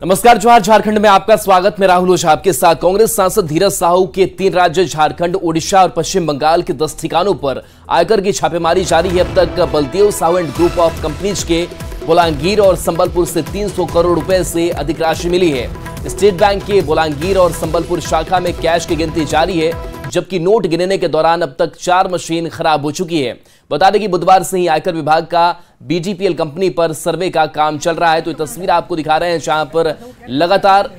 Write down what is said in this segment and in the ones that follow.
नमस्कार, जोहार। झारखंड में आपका स्वागत। मैं राहुल ओझा आपके साथ। कांग्रेस सांसद धीरज साहू के 3 राज्य झारखंड, ओडिशा और पश्चिम बंगाल के 10 ठिकानों पर आयकर की छापेमारी जारी है। अब तक Baldev Sahu and group of companies के बोलांगीर और संबलपुर से 300 करोड़ रुपए से अधिक राशि मिली है। स्टेट बैंक के बोलांगीर और संबलपुर शाखा में कैश की गिनती जारी है, जबकि नोट गिनने के दौरान अब तक 4 मशीन खराब हो चुकी है। बता दें कि बुधवार से ही आयकर विभाग का बीजीपीएल कंपनी पर सर्वे का काम चल रहा है। तो ये तस्वीर आपको दिखा रहे हैं, जहां पर लगातार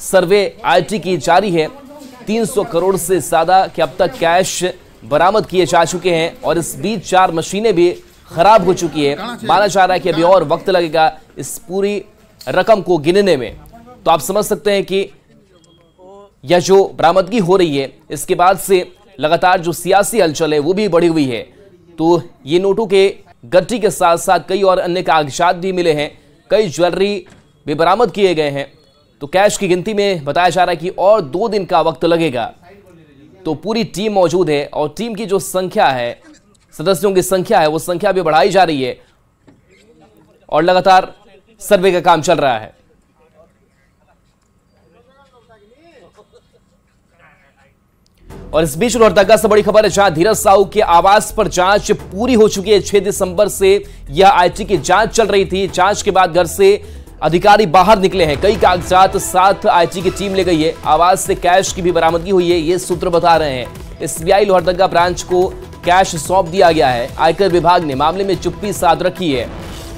सर्वे आईटी की जारी है। 300 करोड़ से ज्यादा के अब तक कैश बरामद किए जा चुके हैं और इस बीच 4 मशीनें भी खराब हो चुकी है। माना जा रहा है कि अभी और वक्त लगेगा इस पूरी रकम को गिनने में। तो आप समझ सकते हैं कि यह जो बरामदगी हो रही है, इसके बाद से लगातार जो सियासी हलचल है वो भी बढ़ी हुई है। तो ये नोटों के गट्टी के साथ साथ कई और अन्य कागजात भी मिले हैं, कई ज्वेलरी भी बरामद किए गए हैं। तो कैश की गिनती में बताया जा रहा है कि और 2 दिन का वक्त लगेगा। तो पूरी टीम मौजूद है और टीम की जो संख्या है, सदस्यों की संख्या है, वो संख्या भी बढ़ाई जा रही है और लगातार सर्वे का काम चल रहा है। और इस बीच लोहरदगा से बड़ी खबर है, जहां धीरज साहू के आवास पर जांच पूरी हो चुकी है। 6 दिसंबर से यह आईटी की जांच चल रही थी। जांच के बाद घर से अधिकारी बाहर निकले हैं, कई कागजात साथ आईटी की टीम ले गई है। आवास से कैश की भी बरामदगी हुई है, ये सूत्र बता रहे हैं। एसबीआई लोहरदगा ब्रांच को कैश सौंप दिया गया है। आयकर विभाग ने मामले में चुप्पी साध रखी है।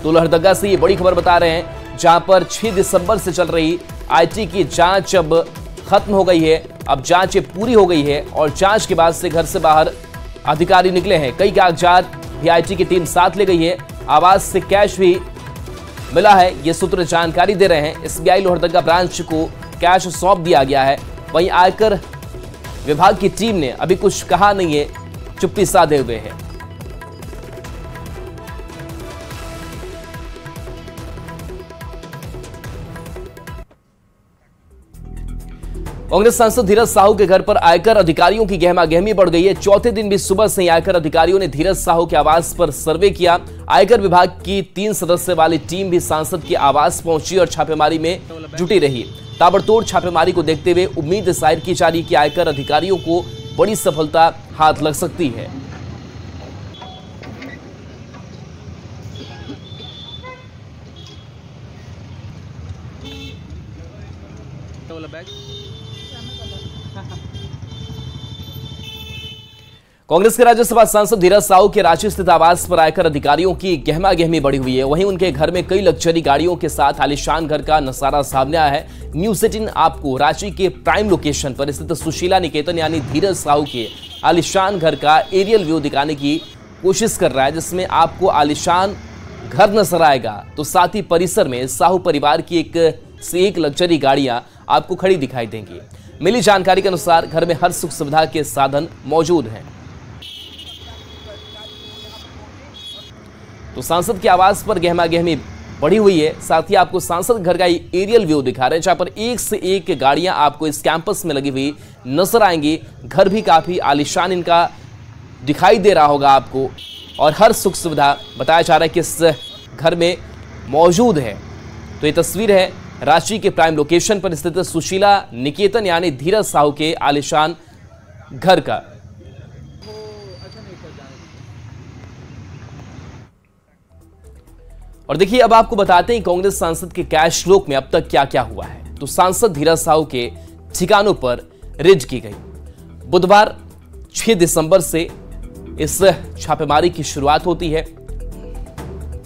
तो लोहरदगा से ये बड़ी खबर बता रहे हैं, जहां पर 6 दिसंबर से चल रही आईटी की जांच अब खत्म हो गई है। अब जांच पूरी हो गई है और जांच के बाद से घर से बाहर अधिकारी निकले हैं। कई कागजात भी आईटी की टीम साथ ले गई है। आवास से कैश भी मिला है, ये सूत्र जानकारी दे रहे हैं। एसबीआई लोहरदगा ब्रांच को कैश सौंप दिया गया है। वहीं आयकर विभाग की टीम ने अभी कुछ कहा नहीं है, चुप्पी साधे हुए है। कांग्रेस सांसद धीरज साहू के घर पर आयकर अधिकारियों की गहमागहमी बढ़ गई है। चौथे दिन भी सुबह से ही आयकर अधिकारियों ने धीरज साहू के आवास पर सर्वे किया। आयकर विभाग की 3 सदस्य वाली टीम भी सांसद के आवास पहुंची और छापेमारी में जुटी रही। ताबड़तोड़ छापेमारी को देखते हुए उम्मीद जाहिर की जा रही कि आयकर अधिकारियों को बड़ी सफलता हाथ लग सकती है। कांग्रेस के राज्यसभा सांसद धीरज साहू के रांची स्थित आवास पर आयकर अधिकारियों की गहमागहमी बढ़ी हुई है। वहीं उनके घर में कई लग्जरी गाड़ियों के साथ आलीशान घर का नजारा सामने आया है। न्यूज़ 18 आपको रांची के प्राइम लोकेशन पर स्थित सुशीला निकेतन यानी धीरज साहू के आलीशान घर का एरियल व्यू दिखाने की कोशिश कर रहा है, जिसमें आपको आलीशान घर नजर आएगा। तो साथ ही परिसर में साहू परिवार की एक लग्जरी गाड़ियां आपको खड़ी दिखाई देंगी। मिली जानकारी के अनुसार घर में हर सुख सुविधा के साधन मौजूद हैं। तो सांसद के आवास पर गहमागहमी बढ़ी हुई है। साथ ही आपको सांसद घर का एरियल व्यू दिखा रहे हैं, जहां पर एक से एक गाड़ियां आपको इस कैंपस में लगी हुई नजर आएंगी। घर भी काफी आलीशान इनका दिखाई दे रहा होगा आपको और हर सुख सुविधा बताया जा रहा है कि इस घर में मौजूद है। तो ये तस्वीर है रांची के प्राइम लोकेशन पर स्थित सुशीला निकेतन यानी धीरज साहू के आलीशान घर का। और देखिए, अब आपको बताते हैं कांग्रेस सांसद के कैश फ्लो में अब तक क्या क्या हुआ है। तो सांसद धीरज साहू के ठिकानों पर रेड की गई। बुधवार 6 दिसंबर से इस छापेमारी की शुरुआत होती है।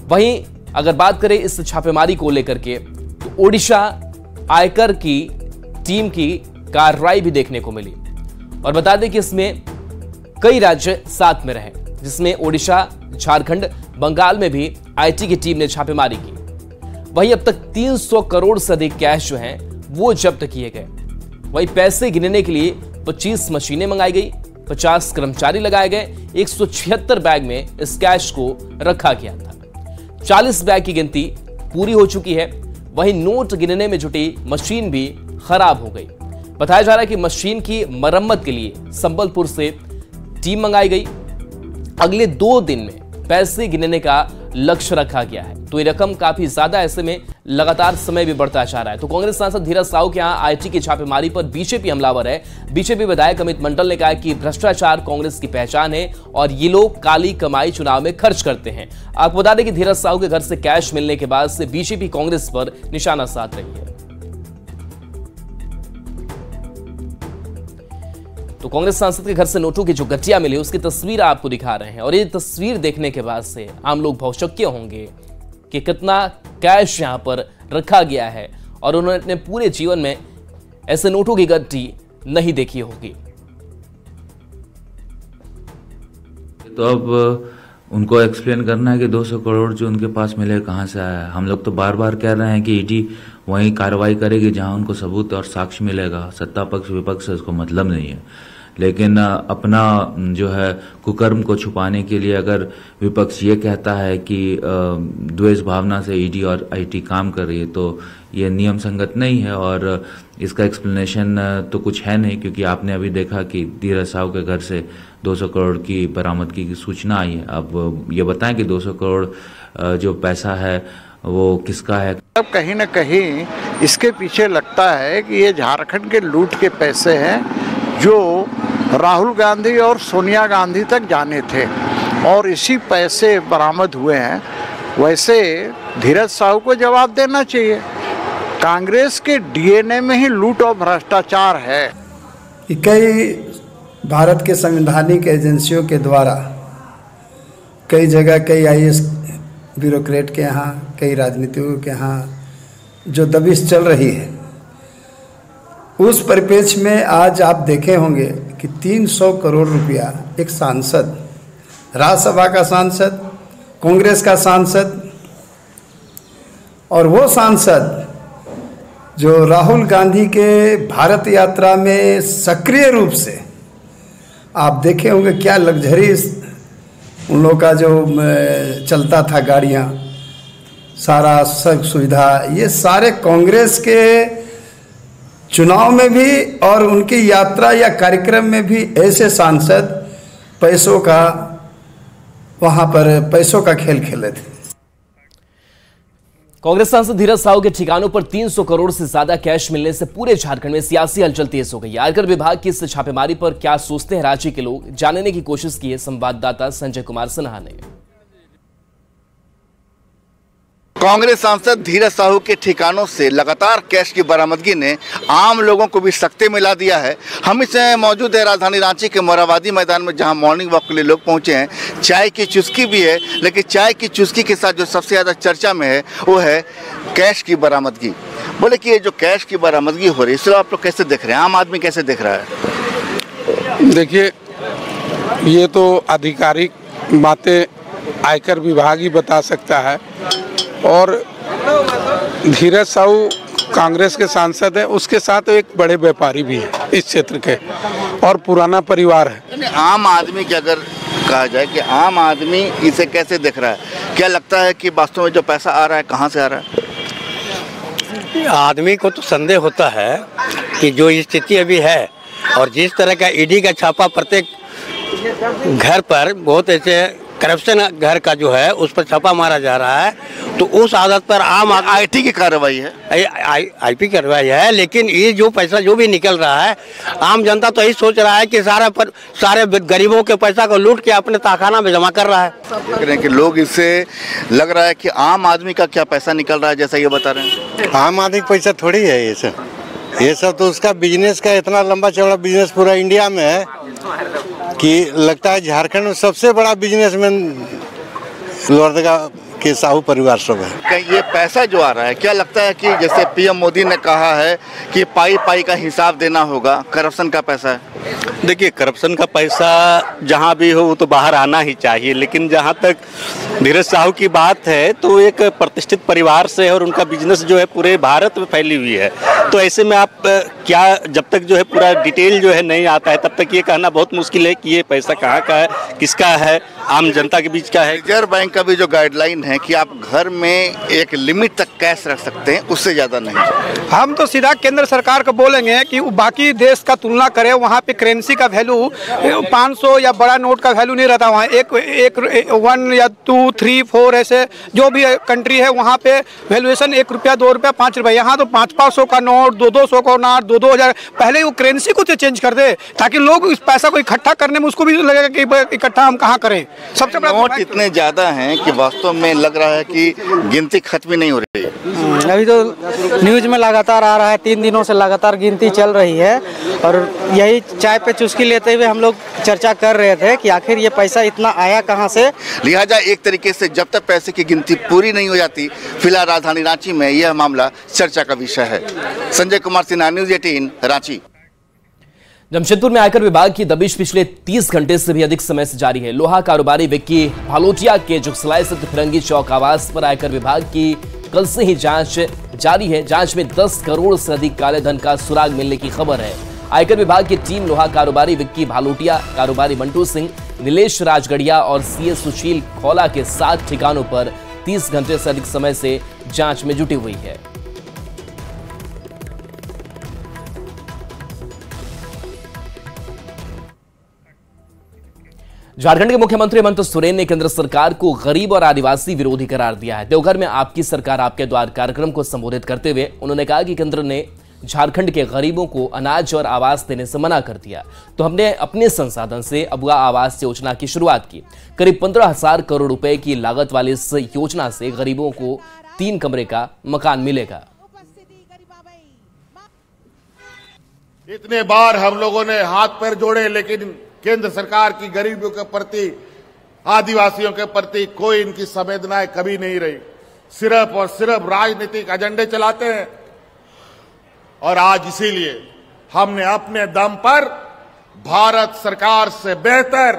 वहीं अगर बात करें इस छापेमारी को लेकर के, तो ओडिशा आयकर की टीम की कार्रवाई भी देखने को मिली। और बता दें कि इसमें कई राज्य साथ में रहे, जिसमें ओडिशा, झारखंड, बंगाल में भी आईटी की टीम ने छापेमारी की। वहीं अब तक 300 करोड़ से अधिक कैश जो हैं वो जब्त किए गए। वहीं पैसे गिनने के लिए 25 मशीनें मंगाई गई, 50 कर्मचारी लगाए गए, 176 बैग में इस कैश को रखा गया था। 40 बैग की गिनती पूरी हो चुकी है। वहीं नोट गिनने में जुटी मशीन भी खराब हो गई। बताया जा रहा है कि मशीन की मरम्मत के लिए संबलपुर से टीम मंगाई गई। अगले 2 दिन में पैसे गिनने का लक्ष्य रखा गया है। तो ये रकम काफी ज्यादा, ऐसे में लगातार समय भी बढ़ता जा रहा है। तो कांग्रेस सांसद धीरज साहू के यहाँ आईटी की छापेमारी पर बीजेपी हमलावर है। बीजेपी विधायक अमित मंडल ने कहा कि भ्रष्टाचार कांग्रेस की पहचान है और ये लोग काली कमाई चुनाव में खर्च करते हैं। आपको बता दें कि धीरज साहू के घर से कैश मिलने के बाद से बीजेपी कांग्रेस पर निशाना साध रही है। तो कांग्रेस सांसद के घर से नोटों की जो गठिया मिली उसकी तस्वीर आपको दिखा रहे हैं और ये तस्वीर देखने के बाद से आम लोग भौचक्के होंगे कि कितना कैश यहां पर रखा गया है और उन्होंने अपने पूरे जीवन में ऐसे नोटों की गठरी नहीं देखी होगी। तो अब उनको एक्सप्लेन करना है कि 200 करोड़ जो उनके पास मिले कहाँ से आया है। हम लोग तो बार बार कह रहे हैं कि ईडी वहीं कार्रवाई करेगी जहां उनको सबूत और साक्ष्य मिलेगा। सत्ता पक्ष विपक्ष से उसको मतलब नहीं है, लेकिन अपना जो है कुकर्म को छुपाने के लिए अगर विपक्ष ये कहता है कि द्वेष भावना से ईडी और आईटी काम कर रही है तो ये नियम संगत नहीं है और इसका एक्सप्लेनेशन तो कुछ है नहीं, क्योंकि आपने अभी देखा कि धीरज साहू के घर से 200 करोड़ की बरामदगी की सूचना आई है। अब ये बताएं कि 200 करोड़ जो पैसा है वो किसका है। अब कहीं न कहीं इसके पीछे लगता है कि ये झारखंड के लूट के पैसे हैं जो राहुल गांधी और सोनिया गांधी तक जाने थे और इसी पैसे बरामद हुए हैं। वैसे धीरज साहू को जवाब देना चाहिए। कांग्रेस के डीएनए में ही लूट और भ्रष्टाचार है। कई भारत के संवैधानिक एजेंसियों के द्वारा कई जगह कई आईएएस ब्यूरोक्रेट के यहाँ, कई राजनीतिकों के यहाँ जो दबिश चल रही है, उस परिप्रेक्ष्य में आज आप देखे होंगे कि 300 करोड़ रुपया एक सांसद, राज्यसभा का सांसद, कांग्रेस का सांसद और वो सांसद जो राहुल गांधी के भारत यात्रा में सक्रिय रूप से आप देखे होंगे क्या लग्जरी उन लोगों का जो चलता था, गाड़ियाँ, सारा सब सुविधा, ये सारे कांग्रेस के चुनाव में भी और उनकी यात्रा या कार्यक्रम में भी ऐसे सांसद पैसों का वहां पर पैसों का खेल खेले थे। कांग्रेस सांसद धीरज साहू के ठिकानों पर 300 करोड़ से ज्यादा कैश मिलने से पूरे झारखंड में सियासी हलचल तेज हो गई। आयकर विभाग की इस छापेमारी पर क्या सोचते हैं राज्य के लोग, जानने की कोशिश की है संवाददाता संजय कुमार सिन्हा ने। कांग्रेस सांसद धीरज साहू के ठिकानों से लगातार कैश की बरामदगी ने आम लोगों को भी सकते मिला दिया है। हम इस मौजूद है राजधानी रांची के मोराबादी मैदान में, जहां मॉर्निंग वॉक के लिए लोग पहुंचे हैं। चाय की चुस्की भी है, लेकिन चाय की चुस्की के साथ जो सबसे ज़्यादा चर्चा में है वो है कैश की बरामदगी। बोले कि ये जो कैश की बरामदगी हो रही है इसे आप लोग कैसे देख रहे हैं, आम आदमी कैसे देख रहा है? देखिए, ये तो आधिकारिक बातें आयकर विभाग ही बता सकता है और धीरज साहू कांग्रेस के सांसद हैं, उसके साथ एक बड़े व्यापारी भी हैं इस क्षेत्र के और पुराना परिवार है। आम आदमी की अगर कहा जाए कि आम आदमी इसे कैसे देख रहा है, क्या लगता है कि वास्तव में जो पैसा आ रहा है कहाँ से आ रहा है? आदमी को तो संदेह होता है कि जो स्थिति अभी है और जिस तरह का ईडी का छापा प्रत्येक घर पर, बहुत ऐसे करप्शन घर का जो है उस पर छापा मारा जा रहा है, तो उस आदत पर आम आईटी की कार्रवाई है, आईपी कार्रवाई है, लेकिन ये जो पैसा जो भी निकल रहा है आम जनता तो यही सोच रहा है कि सारे गरीबों के पैसा को लूट के अपने तहखाना में जमा कर रहा है। देख रहे हैं कि लोग इससे लग रहा है कि आम आदमी का क्या पैसा निकल रहा है, जैसा ये बता रहे हैं। आम आदमी का पैसा थोड़ी है ये सब तो उसका बिजनेस का इतना लंबा चौड़ा बिजनेस पूरा इंडिया में है कि लगता है झारखंड में सबसे बड़ा बिजनेसमैन लोहरदगा के साहू परिवार सब है। ये पैसा जो आ रहा है, क्या लगता है कि जैसे पीएम मोदी ने कहा है कि पाई पाई का हिसाब देना होगा, करप्शन का पैसा है? देखिए, करप्शन का पैसा जहाँ भी हो वो तो बाहर आना ही चाहिए, लेकिन जहाँ तक धीरज साहू की बात है तो एक प्रतिष्ठित परिवार से और उनका बिजनेस जो है पूरे भारत में फैली हुई है, तो ऐसे में आप क्या जब तक जो है पूरा डिटेल जो है नहीं आता है तब तक ये कहना बहुत मुश्किल है कि ये पैसा कहाँ का है, किसका है, आम जनता के बीच का है। रिजर्व बैंक का भी जो गाइडलाइन है कि आप घर में एक लिमिट तक कैश रख सकते हैं, उससे ज़्यादा नहीं। हम तो सीधा केंद्र सरकार को बोलेंगे कि बाकी देश का तुलना करें, वहाँ पे करेंसी का वैल्यू 500 या बड़ा नोट का वैल्यू नहीं रहता। वहाँ एक 1 या 2, 3, 4 ऐसे जो भी कंट्री है वहाँ पे वैल्यूएशन 1 रुपया, 2 रुपया, 5 रुपया। यहाँ तो 500 का नोट, 200 का नोट, 2,000। पहले वो करेंसी को चेंज कर दे ताकि लोग इस पैसा को इकट्ठा करने में उसको भी लगेगा कि इकट्ठा हम कहाँ करें। सबसे बड़ा नोट इतने ज्यादा हैं कि वास्तव में लग रहा है कि गिनती खत्म ही नहीं हो रही है। अभी तो न्यूज में लगातार आ रहा है, 3 दिनों से लगातार गिनती चल रही है और यही चाय पे चुस्की लेते हुए हम लोग चर्चा कर रहे थे कि आखिर ये पैसा इतना आया कहाँ से। लिहाजा एक तरीके से जब तक पैसे की गिनती पूरी नहीं हो जाती, फिलहाल राजधानी रांची में यह मामला चर्चा का विषय है। संजय कुमार सिन्हा, न्यूज़ 18 रांची। जमशेदपुर में आयकर विभाग की दबिश पिछले 30 घंटे से भी अधिक समय से जारी है। लोहा कारोबारी विक्की भालोटिया के जुगसलाई स्थित फिरंगी चौक आवास पर आयकर विभाग की कल से ही जांच जारी है। जांच में 10 करोड़ से अधिक काले धन का सुराग मिलने की खबर है। आयकर विभाग की टीम लोहा कारोबारी विक्की भालोटिया, कारोबारी मंटू सिंह, नीलेश राजगढ़िया और सीए सुशील खौला के 7 ठिकानों पर 30 घंटे से अधिक समय से जांच में जुटी हुई है। झारखंड के मुख्यमंत्री हेमंत सोरेन ने केंद्र सरकार को गरीब और आदिवासी विरोधी करार दिया है। देवघर में आपकी सरकार आपके द्वार कार्यक्रम को संबोधित करते हुए उन्होंने कहा कि केंद्र ने झारखंड के गरीबों को अनाज और आवास देने से मना कर दिया तो हमने अपने संसाधन से अबुआ आवास योजना की शुरुआत की। करीब 15,000 करोड़ रुपए की लागत वाली इस योजना से गरीबों को 3 कमरे का मकान मिलेगा। इतने बार हम लोगों ने हाथ पैर जोड़े, लेकिन केंद्र सरकार की गरीबों के प्रति, आदिवासियों के प्रति कोई इनकी संवेदनाएं कभी नहीं रही। सिर्फ और सिर्फ राजनीतिक एजेंडे चलाते हैं। और आज इसीलिए हमने अपने दम पर भारत सरकार से बेहतर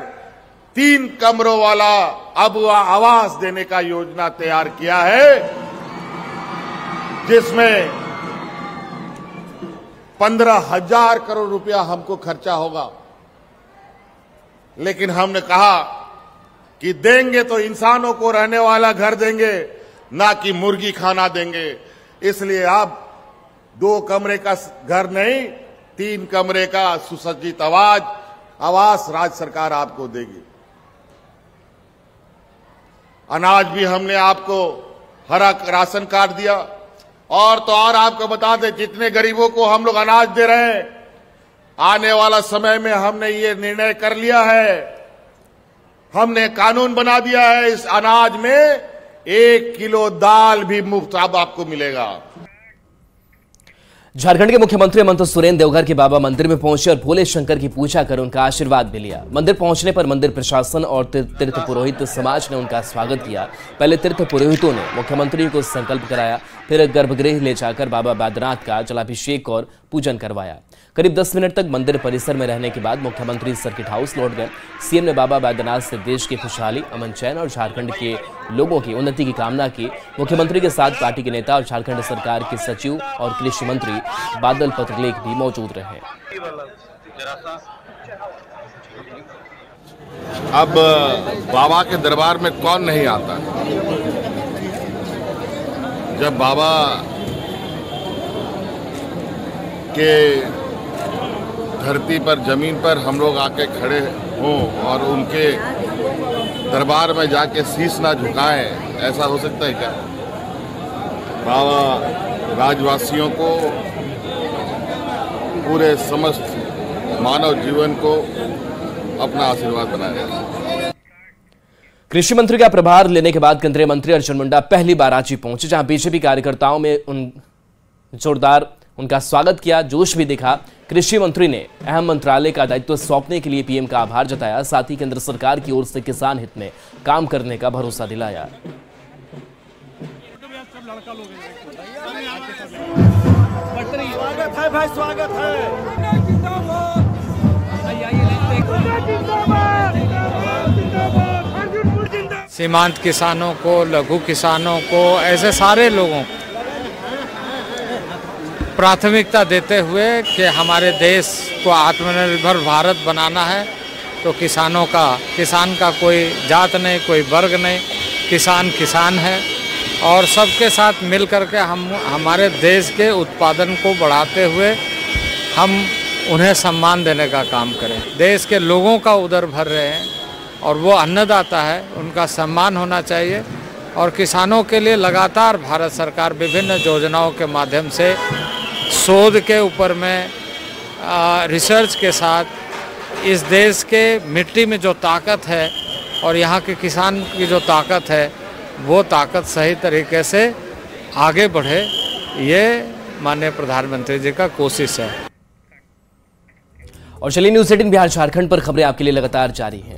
3 कमरों वाला अबुआ आवास देने का योजना तैयार किया है, जिसमें 15,000 करोड़ रुपया हमको खर्चा होगा। लेकिन हमने कहा कि देंगे तो इंसानों को रहने वाला घर देंगे, ना कि मुर्गी खाना देंगे। इसलिए अब 2 कमरे का घर नहीं, 3 कमरे का सुसज्जित आवास राज्य सरकार आपको देगी। अनाज भी हमने आपको हरा राशन कार्ड दिया। और तो और आपको बता दें, जितने गरीबों को हम लोग अनाज दे रहे हैं, आने वाला समय में हमने ये निर्णय कर लिया है, हमने कानून बना दिया है, इस अनाज में 1 किलो दाल भी मुफ्त अब आपको मिलेगा। झारखंड के मुख्यमंत्री हेमंत सोरेन देवघर के बाबा मंदिर में पहुंचे और भोले शंकर की पूजा कर उनका आशीर्वाद भी लिया। मंदिर पहुंचने पर मंदिर प्रशासन और तीर्थ पुरोहित समाज ने उनका स्वागत किया। पहले तीर्थ पुरोहितों ने मुख्यमंत्री को संकल्प कराया, फिर गर्भगृह ले जाकर बाबा बैद्यनाथ का जलाभिषेक और पूजन करवाया। करीब 10 मिनट तक मंदिर परिसर में रहने के बाद मुख्यमंत्री सर्किट हाउस लौट गए। सीएम ने बाबा बैद्यनाथ से देश की खुशहाली, अमन चैन और झारखंड के लोगों की उन्नति की कामना की। मुख्यमंत्री के साथ पार्टी के नेता और झारखंड सरकार के सचिव और कृषि मंत्री बादल पत्रलेख भी मौजूद रहे। अब बाबा के दरबार में कौन नहीं आता? जब बाबा के धरती पर, जमीन पर हम लोग आके खड़े हों और उनके दरबार में जाके शीश ना झुकाएं, ऐसा हो सकता है क्या? बाबा राज्यवासियों को, पूरे समस्त मानव जीवन को अपना आशीर्वाद बनाया। कृषि मंत्री का प्रभार लेने के बाद केंद्रीय मंत्री अर्जुन मुंडा पहली बार रांची पहुंचे, जहां बीजेपी कार्यकर्ताओं में जोरदार उनका स्वागत किया, जोश भी दिखा। कृषि मंत्री ने अहम मंत्रालय का दायित्व सौंपने के लिए पीएम का आभार जताया, साथ ही केंद्र सरकार की ओर से किसान हित में काम करने का भरोसा दिलाया। स्वागत है भाई, स्वागत है। सीमांत किसानों को, लघु किसानों को, ऐसे सारे लोगों को प्राथमिकता देते हुए कि हमारे देश को आत्मनिर्भर भारत बनाना है तो किसान का कोई जात नहीं, कोई वर्ग नहीं, किसान किसान है और सबके साथ मिल कर के हम हमारे देश के उत्पादन को बढ़ाते हुए हम उन्हें सम्मान देने का काम करें। देश के लोगों का उदर भर रहे हैं और वो अन्नदाता है, उनका सम्मान होना चाहिए। और किसानों के लिए लगातार भारत सरकार विभिन्न योजनाओं के माध्यम से शोध के ऊपर में रिसर्च के साथ इस देश के मिट्टी में जो ताकत है और यहाँ के किसान की जो ताकत है वो ताकत सही तरीके से आगे बढ़े, ये माननीय प्रधानमंत्री जी का कोशिश है। और चलिए न्यूज़ 18 बिहार झारखंड पर खबरें आपके लिए लगातार जारी हैं।